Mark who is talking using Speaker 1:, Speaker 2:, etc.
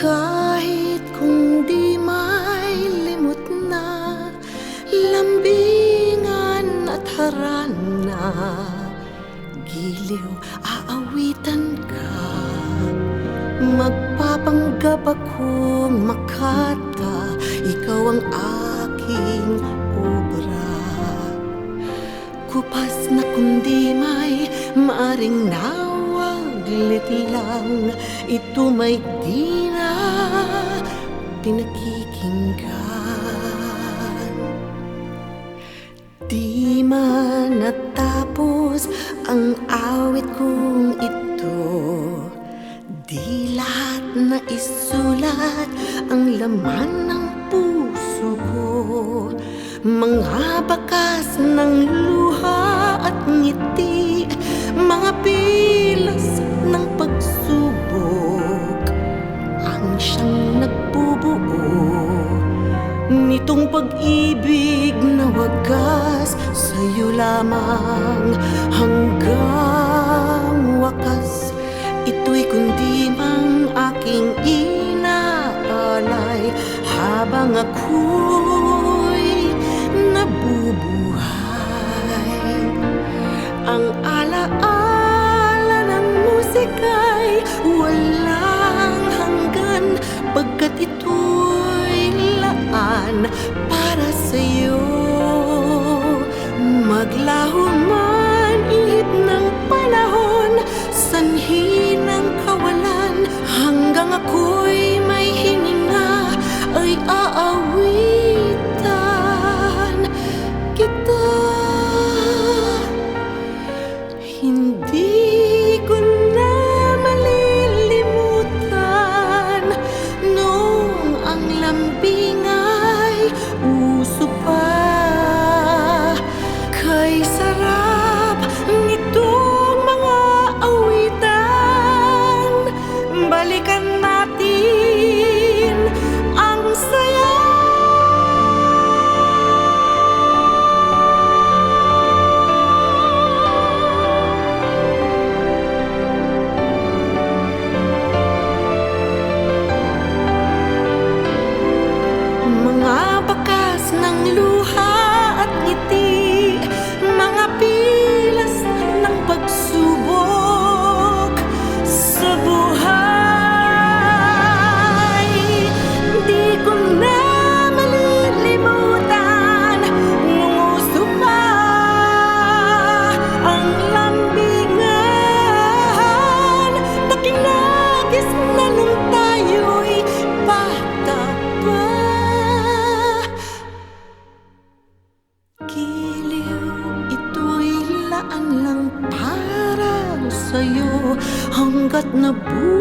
Speaker 1: Kahit kung di may limot na, lambingan at harana, giliw aawitan ka. Magpapanggap akong makata, ikaw ang aking obra. Kupas na kundi may maaring nawaglit lang, ito may di na pinakikinggan. Di man natapos ang awit kong ito, di lahat na isulat ang laman ng puso ko. Mga bakas ng luha at ngiti, mga pilas ng pagsubok, ang siyang nagbubuo nitong pag-ibig na wagas. Sa'yo lamang hanggang wakas, ito'y kundi mang aking inaalay habang ako'y nabubuhay. Ang alaala ng musika'y walang hanggan, pagkat ito'y laan para sa'yo. Maglaho man ihip ng panahon, sanhi ng kawalan, hanggang ako'y may hininga ay aawitan kita. Hindi ko na malilimutan noong ang lambing ay uso pa. Kay sarap nitong mga awitan, balikan natin ang saya. Mga bakas ng luha at ngiti, mga pilas ng pagsubok sa buhay. Di ko na malilimutan nung uso pa ang lambingan, na kinagis na nung tayo'y bata pa. Giliw, ito'y laan lang para sa'yo hanggat nabuhay